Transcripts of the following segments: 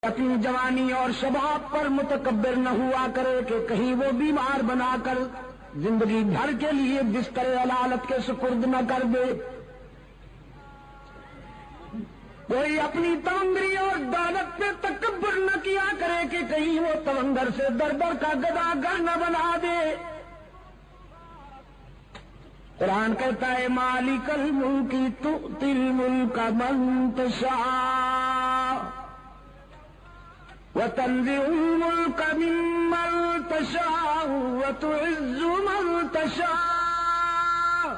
اپنی جوانی اور شباب پر متکبر نہ ہوا کرے کہ کہیں وہ بیمار بنا کر زندگی بھر کے لیے بستر علالت کے سپرد نہ کر دے۔ کوئی اپنی تونگری اور دولت پہ تکبر نہ کیا کرے کہ کہیں وہ تونگر سے در در کا گدا گر نہ بنا دے۔ قرآن کہتا ہے مالک الملک تؤتی الملک من تشاء وتنزع الملك ممن تشاء وتعز من تشاء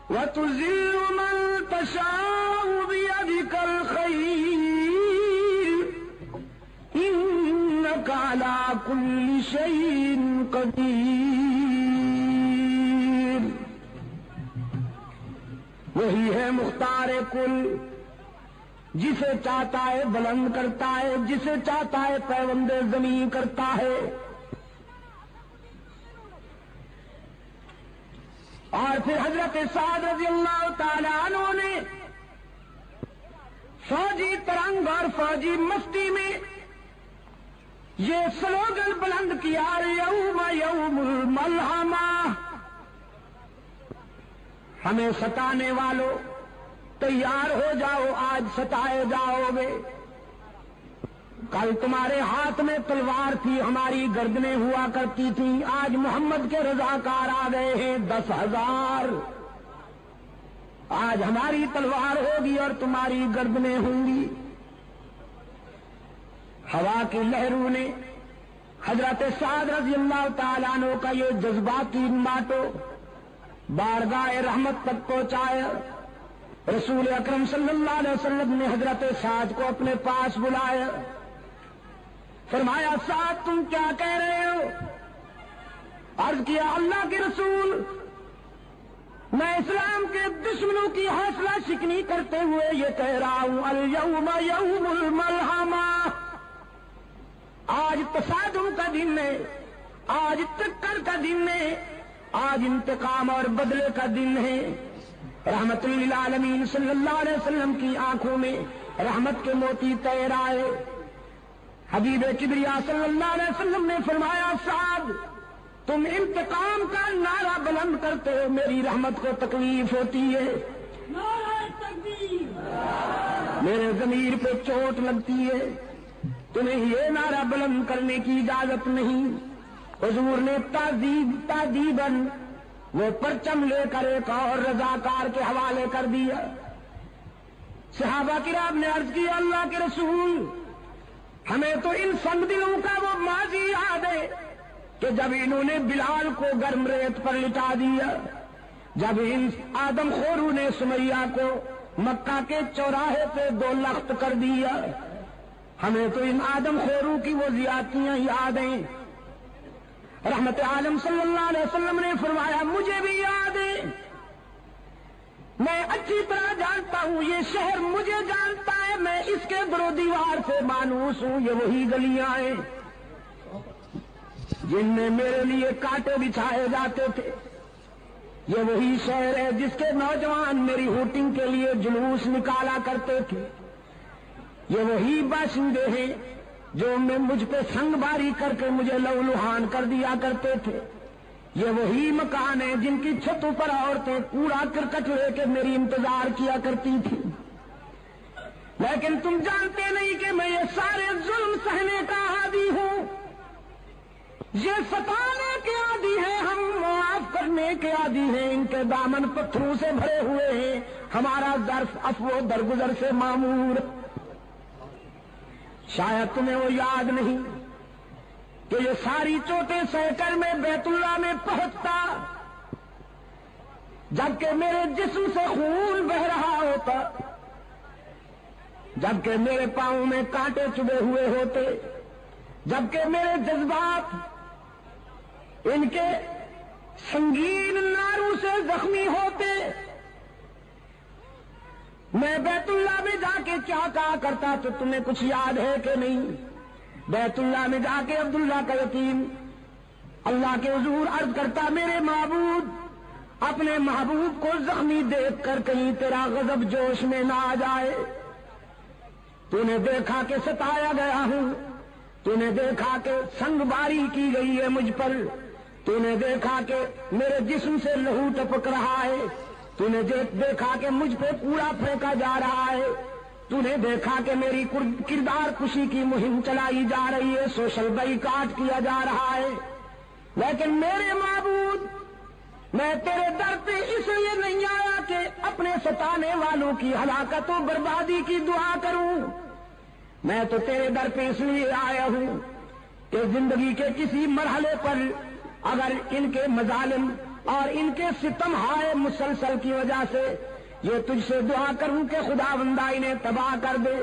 وتذل من تشاء بيدك الخير إنك على كل شيء قدير۔ وہی ہے مختار کل، جسے چاہتا ہے بلند کرتا ہے، جسے چاہتا ہے پیوند زمین کرتا ہے۔ اور پھر حضرت سعد رضی اللہ تعالی عنہ نے فوجی ترنگ اور فوجی مستی میں یہ سلوگن بلند کیا، یوم یوم الملحمہ، ہمیں ستانے والوں تیار ہو جاؤ، آج ستائے جاؤ گے۔ کل تمہارے ہاتھ میں تلوار تھی، ہماری گردنیں ہوا کرتی تھیں، آج محمد کے رضاکار آ گئے ہیں 10,000۔ آج ہماری تلوار ہوگی اور تمہاری گردنیں ہوں گی۔ ہوا کی لہروں نے حضرت سعد رضی اللہ تعالیٰ عنہ کا یہ جذباتی ماٹو بارگاہ رحمت تک پہنچایا۔ رسول اکرم صلی اللہ علیہ وسلم نے حضرت سعد کو اپنے پاس بلایا، فرمایا سعد تم کیا کہہ رہے ہو؟ عرض کیا اللہ کے رسول، میں اسلام کے دشمنوں کی حوصلہ شکنی کرتے ہوئے یہ کہہ رہا ہوں الیوم یوم الملحمہ، آج تصادم کا دن ہے، آج ٹکر کا دن ہے، آج انتقام اور بدلے کا دن ہے۔ رحمت للعالمین صلی اللہ علیہ وسلم کی آنکھوں میں رحمت کے موتی تیر آئے۔ حبیب کبریا صلی اللہ علیہ وسلم نے فرمایا سعد تم انتقام کا نعرہ بلند کرتے ہو، میری رحمت کو تکلیف ہوتی ہے، نعرہ تکبیر، میرے ضمیر پہ چوٹ لگتی ہے، تمہیں یہ نعرہ بلند کرنے کی اجازت نہیں۔ حضور نے تعذیباً وہ پرچم لے کر ایک اور رضاکار کے حوالے کر دیا۔ صحابہ کرام نے عرض کی اللہ کے رسول، ہمیں تو ان سنگ دلوں کا وہ ماضی یاد ہے کہ جب انہوں نے بلال کو گرم ریت پر لٹا دیا، جب ان آدم خوروں نے سمیہ کو مکہ کے چوراہے پہ 2 لخت کر دیا، ہمیں تو ان آدم خوروں کی وہ زیادتیاں یاد ہیں۔ رحمت عالم صلی اللہ علیہ وسلم نے فرمایا مجھے بھی یاد ہے، میں اچھی طرح جانتا ہوں، یہ شہر مجھے جانتا ہے، میں اس کے در و دیوار سے مانوس ہوں، یہ وہی گلیاں ہیں جن میں میرے لیے کانٹے بچھائے جاتے تھے، یہ وہی شہر ہے جس کے نوجوان میری ہوٹنگ کے لیے جلوس نکالا کرتے تھے، یہ وہی باشندے ہیں جو میں مجھ پہ سنگ باری کر کے مجھے لہولہان کر دیا کرتے تھے، یہ وہی مکان ہیں جن کی چھتوں پر عورتیں کوڑا کرکٹ لے کے میری انتظار کیا کرتی تھی۔ لیکن تم جانتے نہیں کہ میں یہ سارے ظلم سہنے کا عادی ہوں، یہ ستانے کے عادی ہیں، ہم معاف کرنے کے عادی ہیں، ان کے دامن پتھروں سے بھرے ہوئے ہیں، ہمارا ظرف عفو و درگزر سے معمور۔ شاید تمہیں وہ یاد نہیں کہ یہ ساری چوٹیں سہ کر میں بیت اللہ میں پہنچتا جبکہ میرے جسم سے خون بہ رہا ہوتا، جبکہ میرے پاؤں میں کانٹے چبھے ہوئے ہوتے، جبکہ میرے جذبات ان کے سنگین ناروں سے زخمی ہوتے، میں بیت اللہ میں جا کے کیا کہا کرتا تو تمہیں کچھ یاد ہے کہ نہیں؟ بیت اللہ میں جا کے عبداللہ کا یتیم اللہ کے حضور عرض کرتا میرے معبود اپنے محبوب کو زخمی دیکھ کر کہیں تیرا غضب جوش میں نہ آ جائے۔ تو نے دیکھا کہ ستایا گیا ہوں، تو نے دیکھا کہ سنگ باری کی گئی ہے مجھ پر، تو نے دیکھا کہ میرے جسم سے لہو ٹپک رہا ہے، تو نے دیکھا کہ مجھ پہ کوڑا پھینکا جا رہا ہے، تو نے دیکھا کہ میری کردار کشی کی مہم چلائی جا رہی ہے، سوشل بائیکاٹ کیا جا رہا ہے، لیکن میرے معبود میں تیرے در پہ اس لیے نہیں آیا کہ اپنے ستانے والوں کی ہلاکت و بربادی کی دعا کروں، میں تو تیرے در پہ اس لیے آیا ہوں کہ زندگی کے کسی مرحلے پر اگر ان کے مظالم اور ان کے ستم ہائے مسلسل کی وجہ سے یہ تجھ سے دعا کروں کہ خدا بندہ انہیں تباہ کر دے،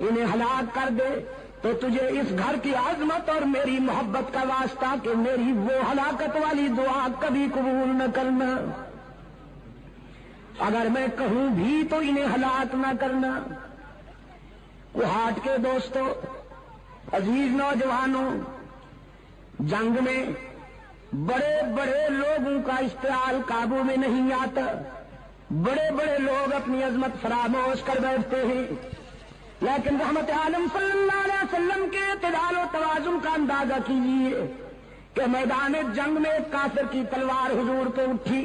انہیں ہلاک کر دے، تو تجھے اس گھر کی عظمت اور میری محبت کا واسطہ کہ میری وہ ہلاکت والی دعا کبھی قبول نہ کرنا، اگر میں کہوں بھی تو انہیں ہلاک نہ کرنا۔ کوہاٹ کے دوستو، عزیز نوجوانوں، جنگ میں بڑے بڑے لوگوں کا اشتعال قابو میں نہیں آتا، بڑے بڑے لوگ اپنی عظمت فراموش کر بیٹھتے ہیں، لیکن رحمت عالم صلی اللہ علیہ وسلم کے اعتدال و توازن کا اندازہ کیجیے کہ میدان جنگ میں ایک کافر کی تلوار حضور پہ اٹھی،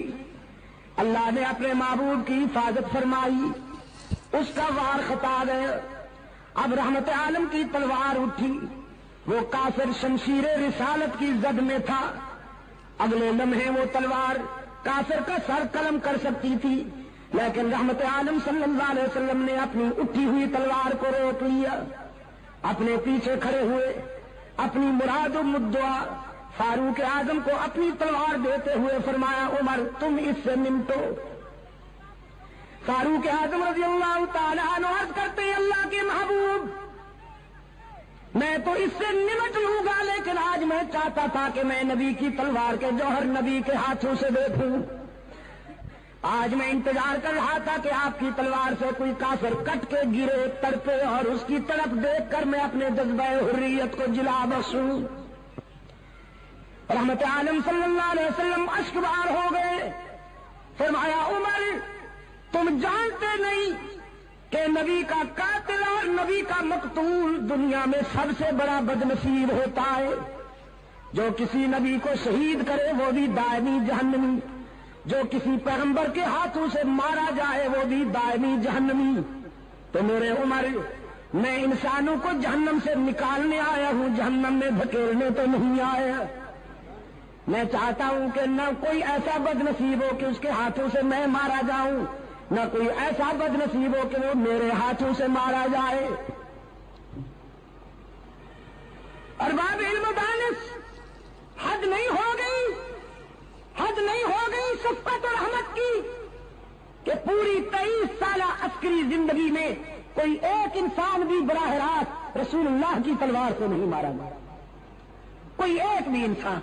اللہ نے اپنے معبود کی حفاظت فرمائی، اس کا وار خطا گیا، اب رحمت عالم کی تلوار اٹھی، وہ کافر شمشیر رسالت کی زد میں تھا، اگلے لمحے وہ تلوار کافر کا سر قلم کر سکتی تھی، لیکن رحمت عالم صلی اللہ علیہ وسلم نے اپنی اٹھی ہوئی تلوار کو روک لیا، اپنے پیچھے کھڑے ہوئے اپنی مراد و مدعا فاروق اعظم کو اپنی تلوار دیتے ہوئے فرمایا، عمر تم اس سے نمٹو۔ فاروق اعظم رضی اللہ تعالیٰ عنہ عرض کرتے ہیں، اللہ کے محبوب میں تو اس سے نمٹ لوں گا، لیکن آج میں چاہتا تھا کہ میں نبی کی تلوار کے جوہر نبی کے ہاتھوں سے دیکھوں، آج میں انتظار کر رہا تھا کہ آپ کی تلوار سے کوئی کافر کٹ کے گرے تڑپے اور اس کی طرف دیکھ کر میں اپنے جذبہ حریت کو جلا بخشوں۔ رحمت عالم صلی اللہ علیہ وسلم اشکبار ہو گئے، فرمایا، عمر تم جانتے نہیں کہ نبی کا قاتل اور نبی کا مقتول دنیا میں سب سے بڑا بدنصیب ہوتا ہے، جو کسی نبی کو شہید کرے وہ بھی دائمی جہنمی، جو کسی پیغمبر کے ہاتھوں سے مارا جائے وہ بھی دائمی جہنمی۔ تو میرے عمر میں انسانوں کو جہنم سے نکالنے آیا ہوں، جہنم میں دھکیلنے تو نہیں آیا۔ میں چاہتا ہوں کہ نہ کوئی ایسا بدنصیب ہو کہ اس کے ہاتھوں سے میں مارا جاؤں، نہ کوئی ایسا بدنصیب ہو کہ وہ میرے ہاتھوں سے مارا جائے۔ ارباب علم و دانش، حد نہیں ہو گئی، حد نہیں ہو گئی شفقت اور رحمت کی کہ پوری 23 سالہ عسکری زندگی میں کوئی ایک انسان بھی براہ راست رسول اللہ کی تلوار کو نہیں مارا گیا، کوئی ایک بھی انسان۔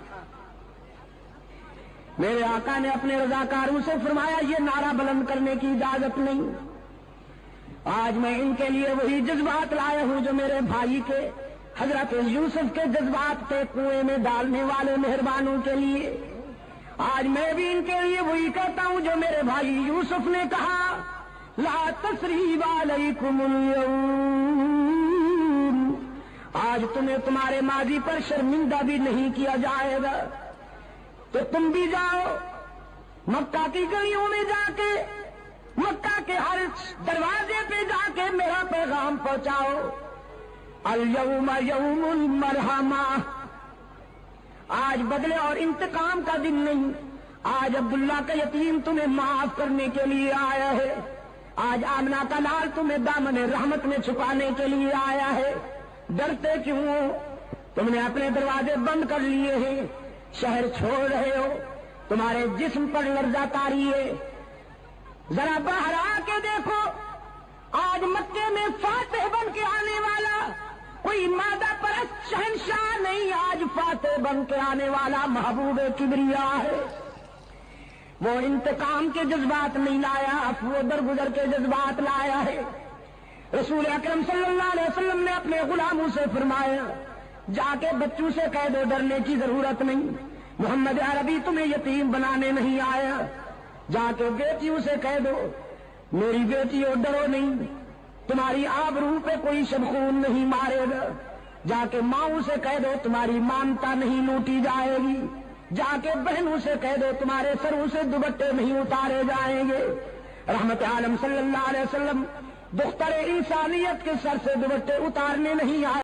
میرے آقا نے اپنے رضاکاروں سے فرمایا، یہ نعرہ بلند کرنے کی اجازت نہیں، آج میں ان کے لیے وہی جذبات لایا ہوں جو میرے بھائی کے حضرت یوسف کے جذبات تھے کنویں میں ڈالنے والے مہربانوں کے لیے، آج میں بھی ان کے لیے وہی کہتا ہوں جو میرے بھائی یوسف نے کہا، لا تثریب علیکم اليوم، آج تمہیں تمہارے ماضی پر شرمندہ بھی نہیں کیا جائے گا، تو تم بھی جاؤ مکہ کی گلیوں میں جا کے، مکہ کے ہر دروازے پہ جا کے میرا پیغام پہنچاؤ، الیوم یوم المرحمہ، آج بدلے اور انتقام کا دن نہیں، آج عبداللہ کا یتیم تمہیں معاف کرنے کے لیے آیا ہے، آج آمنہ کا لال تمہیں دامن رحمت میں چھپانے کے لیے آیا ہے، ڈرتے کیوں ہو؟ تم نے اپنے دروازے بند کر لیے ہیں، شہر چھوڑ رہے ہو، تمہارے جسم پر لرزہ طاری ہے، ذرا باہر آ کے دیکھو، آج مکے میں فاتح بن کے آنے والا کوئی مادہ پرست شہنشاہ نہیں، آج فاتح بن کے آنے والا محبوب کبریا ہے، وہ انتقام کے جذبات نہیں لایا، وہ درگزر کے جذبات لایا ہے۔ رسول اکرم صلی اللہ علیہ وسلم نے اپنے غلاموں سے فرمایا، جا کے بچوں سے کہہ دو ڈرنے کی ضرورت نہیں، محمد عربی تمہیں یتیم بنانے نہیں آیا، جا کے بیٹیوں سے کہہ دو میری بیٹیوں ڈرو نہیں، تمہاری آبرو پہ کوئی شبخون نہیں مارے گا. جا کے ماؤں سے کہہ دو تمہاری مانتا نہیں لوٹی جائے گی. جا کے بہنوں سے کہہ دو تمہارے سروں سے دوپٹے نہیں اتارے جائیں گے. رحمت عالم صلی اللہ علیہ وسلم دختر انسانیت کے سر سے دوپٹے اتارنے نہیں آئے.